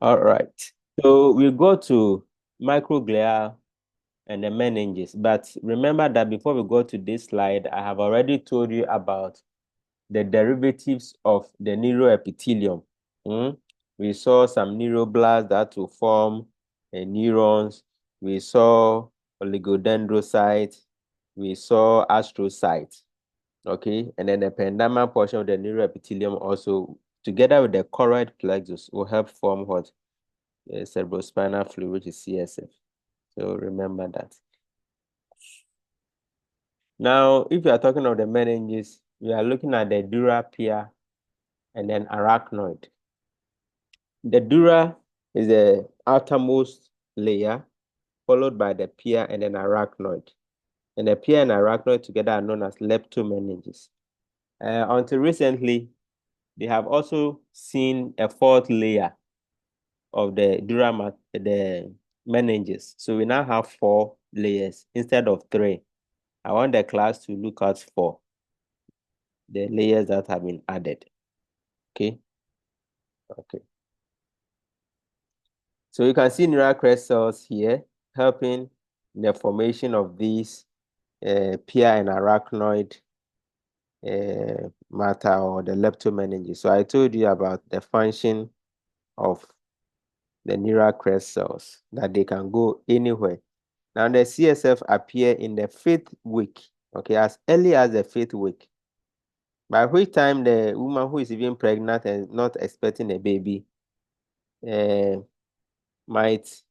All right. So we go to microglia and the meninges. But remember that before we go to this slide, I have already told you about the derivatives of the neuroepithelium. We saw some neuroblasts that will form neurons. We saw oligodendrocytes. We saw astrocytes. Okay, and then the pendamal portion of the neuroepithelium also, together with the choroid plexus, will help form what? Cerebrospinal fluid, which is CSF. So remember that. Now, if you are talking of the meninges, we are looking at the dura, pia, and then arachnoid. The dura is the outermost layer, followed by the pia and then arachnoid. And the pia and arachnoid together are known as leptomeninges. Until recently, they have also seen a fourth layer of the the meninges. So we now have 4 layers instead of 3. I want the class to look out for the layers that have been added. Okay. Okay. So you can see neural crest cells here helping in the formation of these pia and arachnoid matter, or the leptomeninges. So I told you about the function of the neural crest cells, that they can go anywhere. Now the CSF appear in the 5th week, okay, as early as the 5th week, by which time the woman who is even pregnant and not expecting a baby might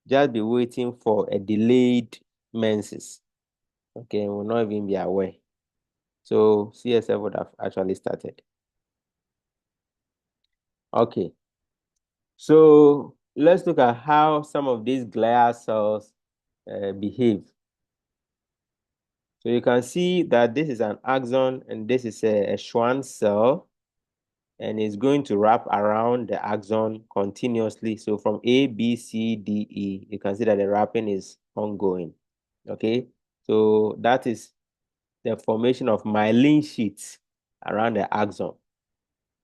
just be waiting for a delayed menses, okay, will not even be aware. So CSF would have actually started. Okay, so let's look at how some of these glial cells behave. So you can see that this is an axon and this is a Schwann cell, and it's going to wrap around the axon continuously. So from A, B, C, D, E, you can see that the wrapping is ongoing. Okay, so that is the formation of myelin sheets around the axon.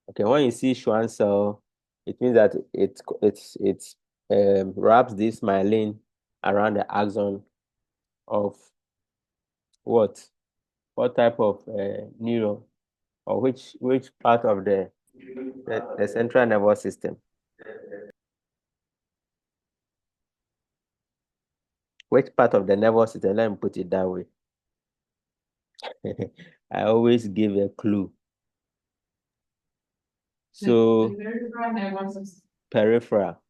Okay, when you see Schwann cell, it means that it wraps this myelin around the axon of what? What type of neuron, or which part of the central nervous system? Which part of the nervous system? Let me put it that way. I always give a clue. So peripheral.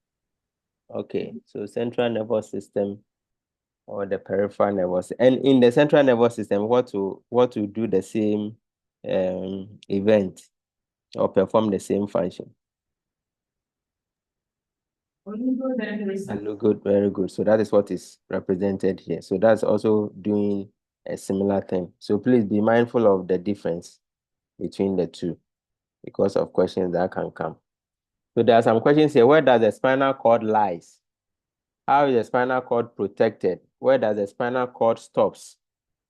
Okay, so central nervous system or the peripheral nervous system. And in the central nervous system, what to do the same event or perform the same function? Good, very good. So that is what is represented here. So that's also doing a similar thing. So please be mindful of the difference between the two because of questions that can come. So there are some questions here. Where does the spinal cord lies? How is the spinal cord protected? Where does the spinal cord stops?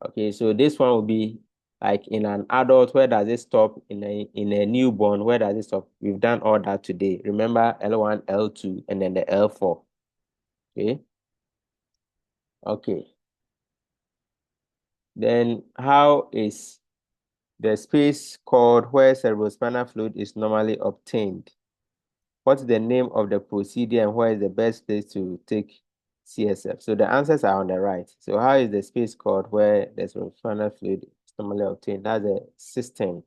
Okay, so this one will be like in an adult. Where does it stop? In a newborn, where does it stop? We've done all that today. Remember L1, L2, and then the L4. Okay. Okay. Then how is the space called where cerebrospinal fluid is normally obtained? What's the name of the procedure and where is the best place to take CSF? So the answers are on the right. So how is the space called where the cerebrospinal fluid is normally obtained? That's a system.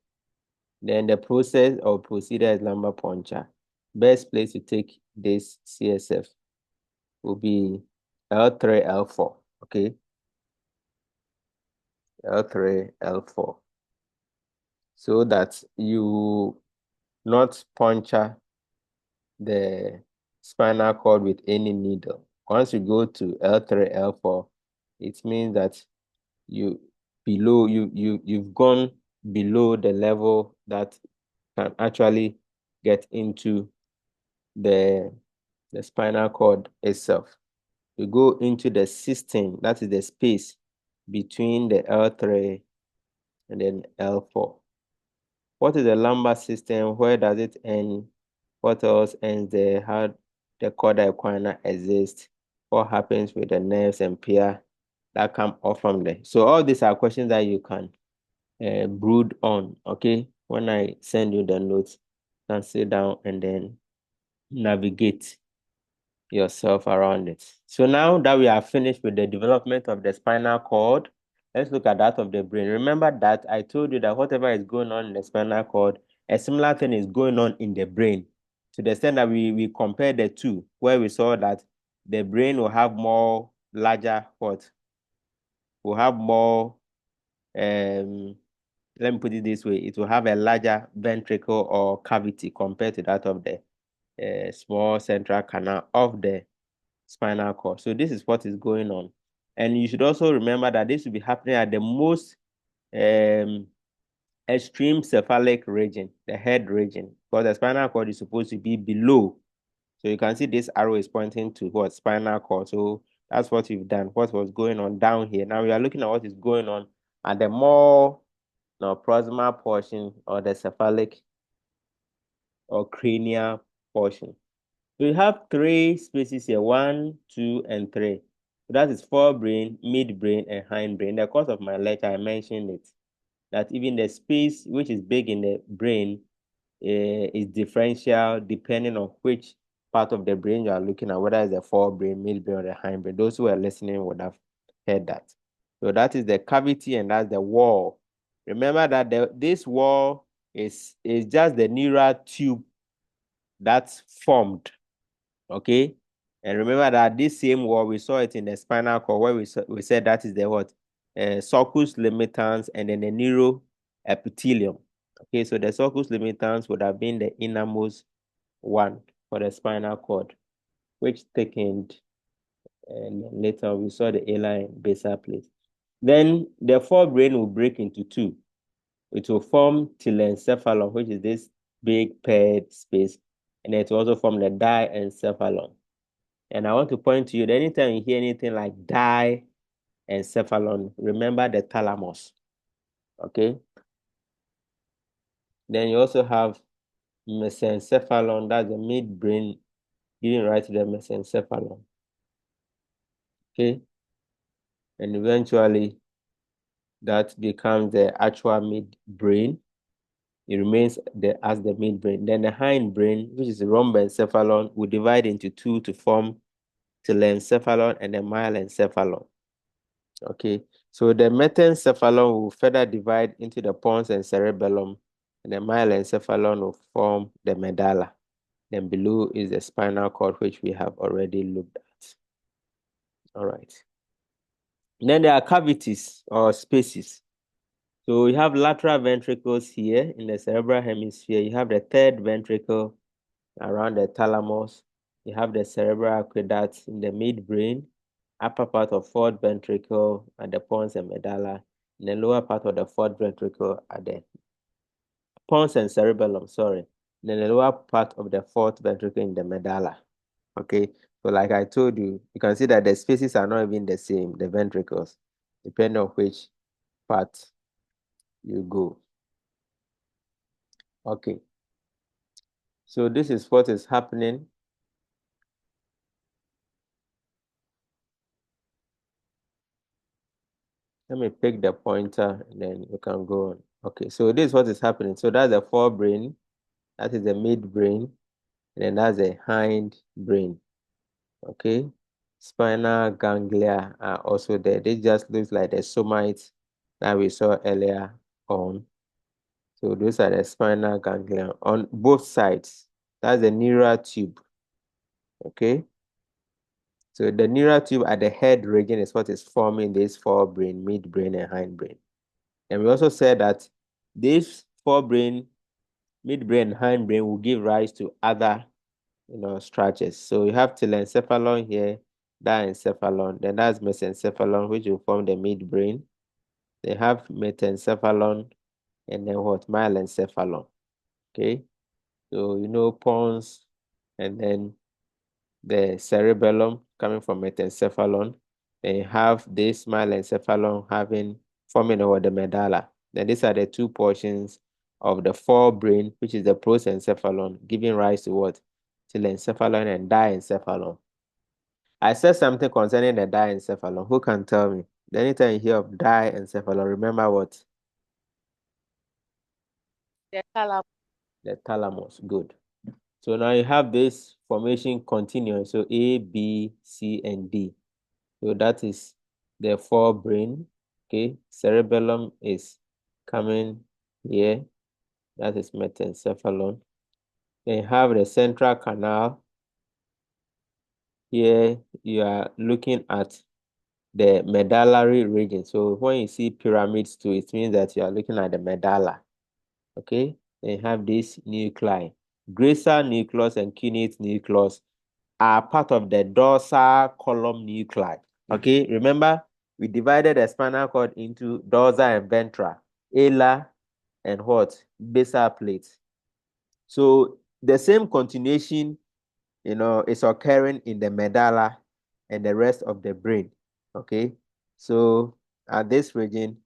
Then the process or procedure is lumbar puncture. Best place to take this CSF will be L3, L4. Okay. L3, L4. So that you not puncture the spinal cord with any needle. Once you go to L3, L4, it means that you've gone below the level that can actually get into the spinal cord itself. You go into the system, that is the space between the L3 and then L4. What is the lumbar system? Where does it end? What else ends there? How the cauda equina exists, what happens with the nerves and pia that come off from there. So all these are questions that you can brood on, okay? When I send you the notes, you can sit down and then navigate yourself around it. So now that we are finished with the development of the spinal cord, let's look at that of the brain. Remember that I told you that whatever is going on in the spinal cord, a similar thing is going on in the brain. To the extent that we compare the two, where we saw that the brain will have more larger what? Will have more, let me put it this way, it will have a larger ventricle or cavity compared to that of the small central canal of the spinal cord. So this is what is going on. And you should also remember that this will be happening at the most extreme cephalic region, the head region, because the spinal cord is supposed to be below. So you can see this arrow is pointing to what? Spinal cord. So that's what we've done, what was going on down here. Now we are looking at what is going on at the more proximal portion or the cephalic or cranial portion. So you have three spaces here, 1, 2, and 3. So that is forebrain, midbrain, and hindbrain. In the course of my lecture, I mentioned it, that even the space which is big in the brain is differential depending on which part of the brain you are looking at, whether it's the forebrain, midbrain, or the hindbrain. Those who are listening would have heard that. So that is the cavity and that's the wall. Remember that this wall is just the neural tube that's formed. Okay, and remember that this same wall, we saw it in the spinal cord where we said that is the what? Sulcus limitans and then the neuroepithelium. Okay, so the sulcus limitans would have been the innermost one for the spinal cord, which thickened, and later we saw the ala and basal plate. Then the forebrain will break into two. It will form telencephalon, which is this big paired space, and it will also form the diencephalon. And I want to point to you that anytime you hear anything like diencephalon, remember the thalamus. Okay. Then you also have mesencephalon, that's the midbrain, giving rise to the mesencephalon. Okay. And eventually that becomes the actual midbrain. It remains as the midbrain. Then the hindbrain, which is the rhombencephalon, will divide into two to form telencephalon and the myelencephalon. Okay, so the metencephalon will further divide into the pons and cerebellum, and the myelencephalon will form the medulla. Then below is the spinal cord, which we have already looked at. All right. Then there are cavities or spaces. So you have lateral ventricles here in the cerebral hemisphere. You have the third ventricle around the thalamus. You have the cerebral aqueduct in the midbrain, upper part of fourth ventricle at the pons and medulla, and the lower part of the fourth ventricle at the pons and cerebellum, sorry. And then the lower part of the fourth ventricle in the medulla. Okay, so like I told you, you can see that the spaces are not even the same, the ventricles, depending on which part you go. Okay, so this is what is happening. Let me pick the pointer and then you can go on. Okay, so this is what is happening. So that's the forebrain, that is the midbrain, and then that's the hindbrain. Okay, spinal ganglia are also there. This just looks like the somites that we saw earlier on. So those are the spinal ganglia on both sides. That's the neural tube. Okay. So the neural tube at the head region is what is forming this forebrain, midbrain, and hindbrain. And we also said that this forebrain, midbrain, and hindbrain will give rise to other, structures. So you have telencephalon here, diencephalon, then that's mesencephalon, which will form the midbrain. They have metencephalon, and then what? Myelencephalon. Okay. So pons, and then the cerebellum coming from metencephalon. Then you have this myelencephalon forming over the medulla. Then these are the two portions of the forebrain, which is the prosencephalon, giving rise to what? telencephalon and diencephalon. I said something concerning the diencephalon. Who can tell me? Anytime you hear of diencephalon, remember what? The thalamus. The thalamus. Good. So now you have this formation continuum. So A, B, C, and D. So that is the forebrain. Okay. Cerebellum is coming here. That is metencephalon. Then you have the central canal. Here you are looking at the medullary region. So when you see pyramids too, it means that you are looking at the medulla. Okay, then you have this nuclei. Gracile nucleus and cuneate nucleus are part of the dorsal column nuclei. Okay, remember we divided the spinal cord into dorsal and ventral, alar and what? Basal plates. So the same continuation, is occurring in the medulla and the rest of the brain. Okay, so at this region,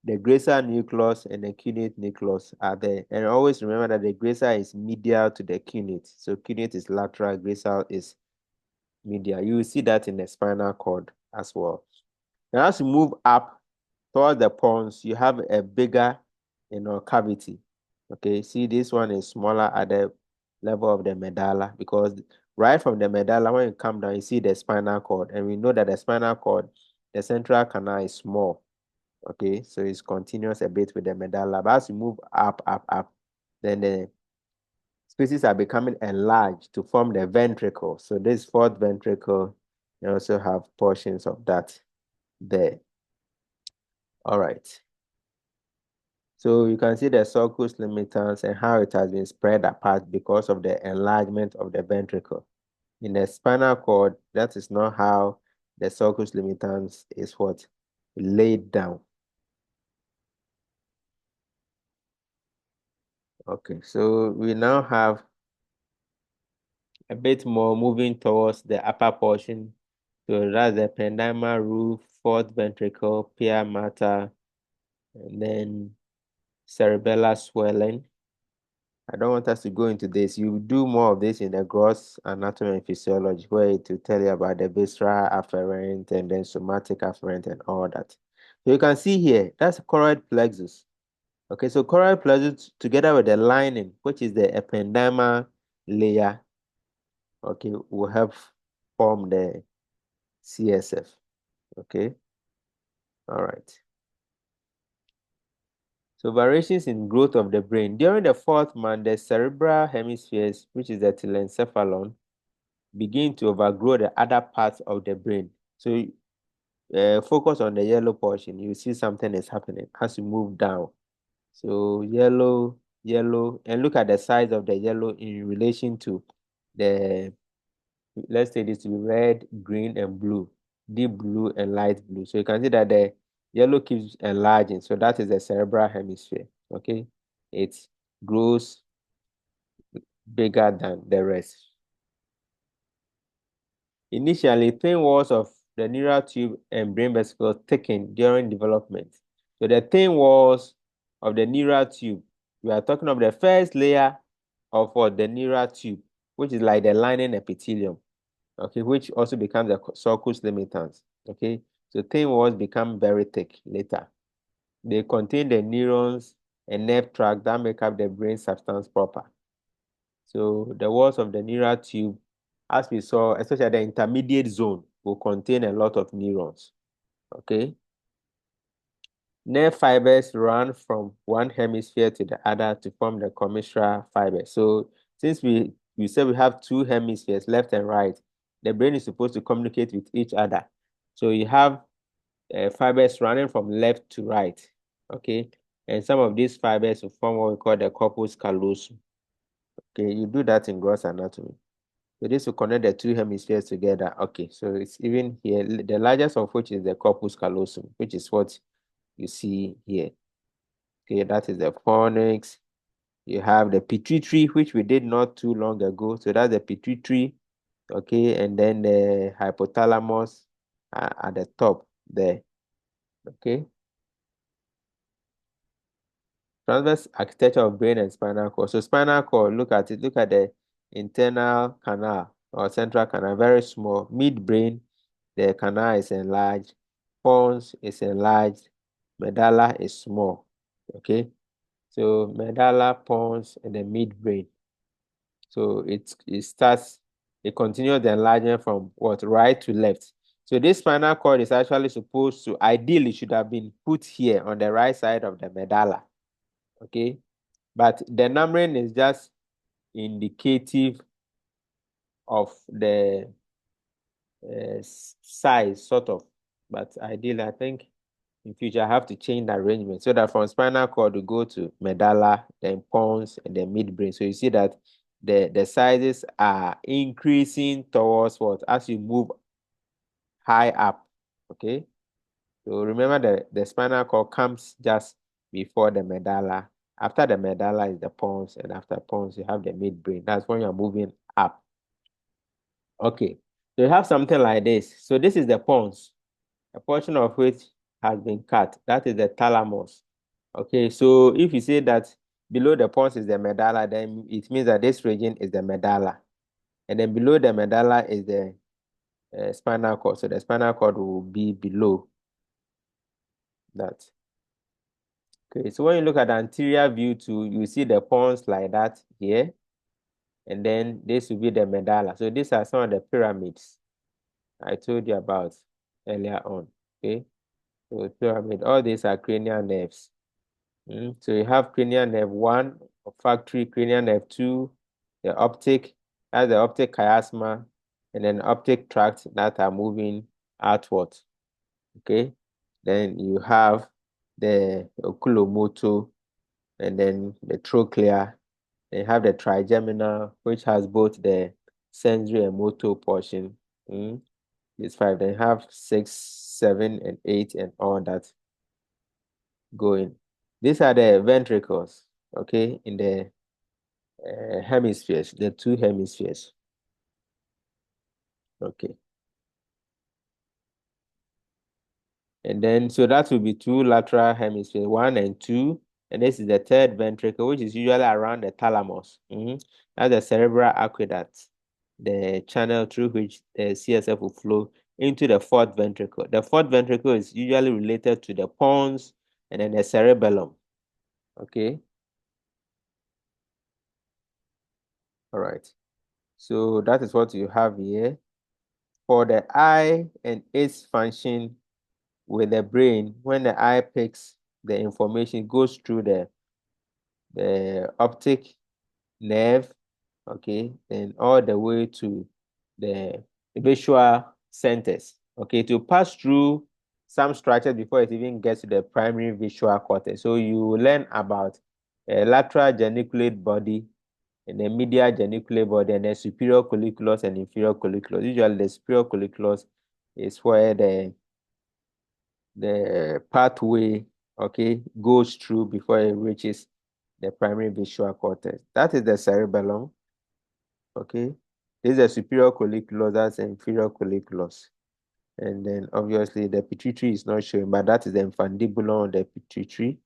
the gracile nucleus and the cuneate nucleus are there. And always remember that the gracile is medial to the cuneate. So cuneate is lateral, gracile is medial. You will see that in the spinal cord as well. Now, as you move up towards the pons, you have a bigger, cavity. Okay, see this one is smaller at the level of the medulla, because right from the medulla, when you come down, you see the spinal cord, and we know that the spinal cord, the central canal is small. Okay, so it's continuous a bit with the medulla. But as you move up, then the spaces are becoming enlarged to form the ventricle. So this fourth ventricle, you also have portions of that there. All right. So you can see the sulcus limitans and how it has been spread apart because of the enlargement of the ventricle. In the spinal cord, that is not how the sulcus limitans is what? Laid down. Okay, so we now have a bit more moving towards the upper portion. So that's the ependymal roof, fourth ventricle, pia mater, and then cerebellar swelling. I don't want us to go into this. You do more of this in the gross anatomy and physiology, where it will tell you about the visceral afferent and then somatic afferent and all that. So you can see here, that's choroid plexus. Okay, so choroid plexus together with the lining, which is the ependymal layer, okay, will help form the CSF. Okay, all right. So variations in growth of the brain. During the fourth month, the cerebral hemispheres, which is the telencephalon, begin to overgrow the other parts of the brain. So focus on the yellow portion. You see something is happening as you move down. So yellow, and look at the size of the yellow in relation to the, let's say this to be red, green, and blue, deep blue and light blue. So you can see that the yellow keeps enlarging. So that is the cerebral hemisphere. Okay, it grows bigger than the rest. Initially, thin walls of the neural tube and brain vesicles thicken during development. So the thin walls of the neural tube, we are talking of the first layer of the neural tube, which is like the lining epithelium, okay, which also becomes the sulcus limitans, okay. So thin walls become very thick later. They contain the neurons and nerve tract that make up the brain substance proper. So the walls of the neural tube, as we saw, especially the intermediate zone, will contain a lot of neurons. Okay. Nerve fibers run from one hemisphere to the other to form the commissural fiber. So since we said we have two hemispheres, left and right, the brain is supposed to communicate with each other. So you have fibers running from left to right. Okay. And some of these fibers will form what we call the corpus callosum. Okay, you do that in gross anatomy. So this will connect the two hemispheres together. Okay, so it's even here, the largest of which is the corpus callosum, which is what you see here. Okay, that is the fornix. You have the pituitary, which we did not too long ago. So that's the pituitary. Okay, and then the hypothalamus at the top there. Okay. Transverse architecture of brain and spinal cord. So spinal cord, look at it. Look at the internal canal or central canal, very small. Midbrain, the canal is enlarged. Pons is enlarged. Medulla is small. Okay, so medulla, pons, and the midbrain. So it continues the enlargement from what, right to left. So this spinal cord is actually supposed to, ideally should have been put here on the right side of the medulla. Okay, but the numbering is just indicative of the size, sort of. But ideally, I think in future I have to change the arrangement so that from spinal cord we go to medulla, then pons, and then midbrain. So you see that the sizes are increasing towards what, as you move high up. Okay. So remember the spinal cord comes just before the medulla. After the medulla is the pons, and after pons you have the midbrain. That's when you're moving up. Okay. So you have something like this. So this is the pons, a portion of which has been cut. That is the thalamus. Okay, so if you say that below the pons is the medulla, then it means that this region is the medulla. And then below the medulla is the spinal cord. So the spinal cord will be below that. Okay, so when you look at the anterior view too, you see the pons like that here. And then this will be the medulla. So these are some of the pyramids I told you about earlier on. Okay, so pyramid, all these are cranial nerves. So you have cranial nerve 1, olfactory, cranial nerve 2, the optic, that's the optic chiasma, and then optic tract that are moving outward. Okay. Then you have the oculomotor, and then the trochlea. Then you have the trigeminal, which has both the sensory and motor portion. It's 5. Then you have 6, 7, and 8, and all that going. These are the ventricles, okay, in the hemispheres, the two hemispheres. Okay. And then, so that will be two lateral hemispheres, 1 and 2. And this is the third ventricle, which is usually around the thalamus. That's the cerebral aqueduct, the channel through which the CSF will flow into the fourth ventricle. The fourth ventricle is usually related to the pons and then the cerebellum. Okay. All right. So that is what you have here. For the eye and its function with the brain, when the eye picks the information, it goes through the optic nerve, okay, and all the way to the visual centers, okay, to pass through some structures before it even gets to the primary visual cortex. So you learn about a lateral geniculate body, and the medial geniculate body, and the superior colliculus and inferior colliculus. Usually the superior colliculus is where the pathway, okay, goes through before it reaches the primary visual cortex. That is the cerebellum, okay. This is the superior colliculus, that's the inferior colliculus. And then obviously the pituitary is not showing, but that is the infundibulum of the pituitary.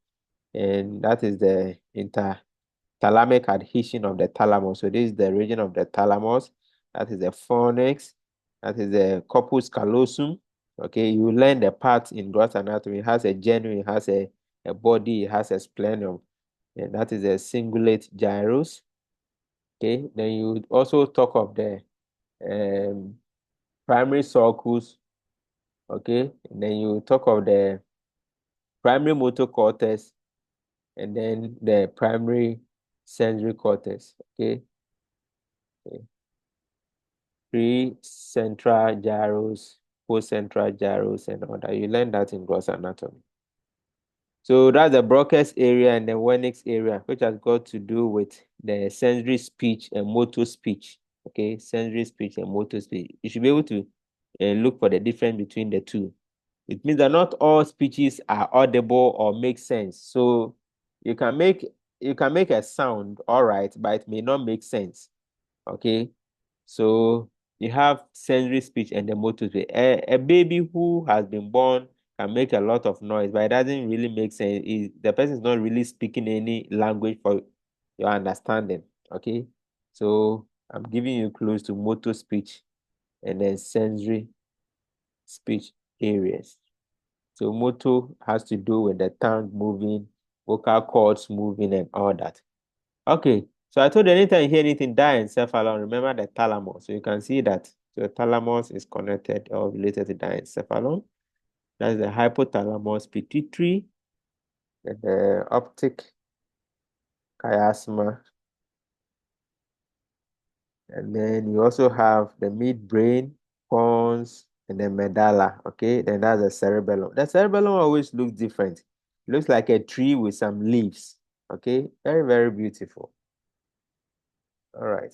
And that is the interthalamic adhesion of the thalamus. So this is the region of the thalamus. That is the fornix. That is the corpus callosum. Okay, you learn the parts in gross anatomy. It has a genu, it has a body, it has a splenum, and that is a cingulate gyrus. Okay, then you also talk of the primary sulcus. Okay, and then you talk of the primary motor cortex, and then the primary sensory cortex. Okay, pre-central gyrus, post-central gyrus, and all that. You learn that in gross anatomy. So that's the Broca's area and the Wernicke's area, which has got to do with the sensory speech and motor speech. Okay, sensory speech and motor speech. You should be able to look for the difference between the two. It means that not all speeches are audible or make sense. So you can make a sound, all right, but it may not make sense. Okay, so you have sensory speech and the motor speech. A baby who has been born can make a lot of noise, but it doesn't really make sense. The person is not really speaking any language for your understanding. Okay, so I'm giving you clues to motor speech and then sensory speech areas. So motor has to do with the tongue moving, vocal cords moving, and all that. Okay, so I told you anytime you hear anything diencephalon, remember the thalamus. So you can see that the thalamus is connected or related to diencephalon. That's the hypothalamus pituitary, the optic chiasma, and then you also have the midbrain, pons, and the medulla. Okay, then that's the cerebellum. The cerebellum always looks different. It looks like a tree with some leaves. Okay, very, very beautiful. All right.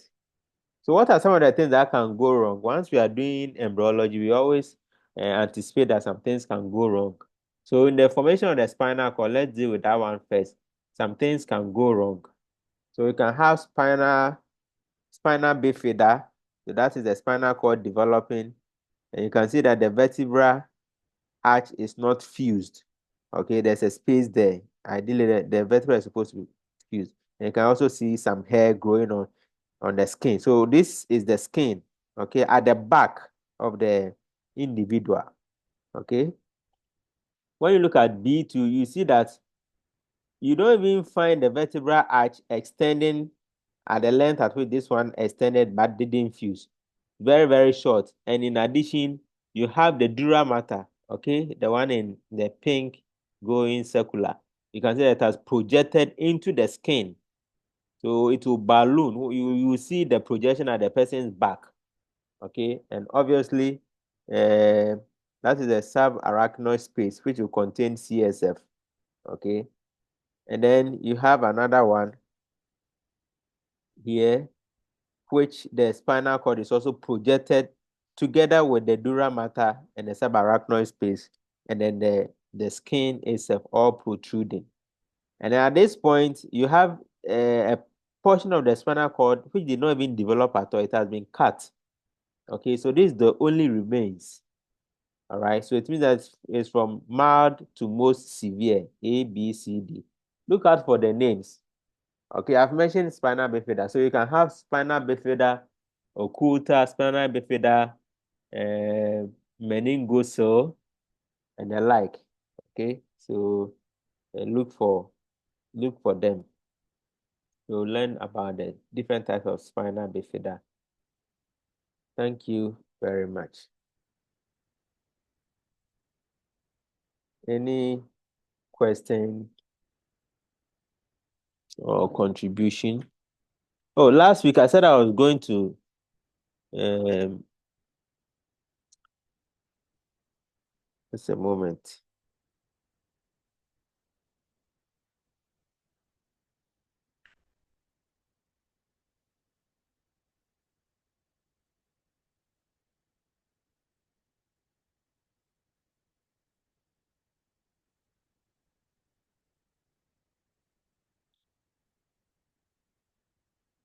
So what are some of the things that can go wrong? Once we are doing embryology, we always anticipate that some things can go wrong. So in the formation of the spinal cord, let's deal with that one first. Some things can go wrong. So we can have spinal bifida. So that is the spinal cord developing. And you can see that the vertebral arch is not fused. Okay, there's a space there. Ideally, the vertebra is supposed to be fused. And you can also see some hair growing on the skin. So this is the skin, okay, at the back of the individual. Okay. When you look at B2, you see that you don't even find the vertebral arch extending at the length at which this one extended but didn't fuse. Very, very short. And in addition, you have the dura mater, okay, the one in the pink going circular. You can see that it has projected into the skin. So it will balloon. You will see the projection at the person's back, okay? And obviously, that is the subarachnoid space, which will contain CSF, okay? And then you have another one here, which the spinal cord is also projected together with the dura mater and the subarachnoid space, and then the skin itself all protruding. And then at this point, you have a portion of the spinal cord which did not even develop at all. It has been cut. Okay, so this is the only remains. All right, so it means that it's from mild to most severe, A, B, C, D. Look out for the names. Okay, I've mentioned spinal bifida. So you can have spinal bifida, occulta, spinal bifida, meningocele, and the like. Okay, so look for them. You'll learn about the different types of spinal bifida. Thank you very much. Any question or contribution? Oh, last week I said I was going to just a moment.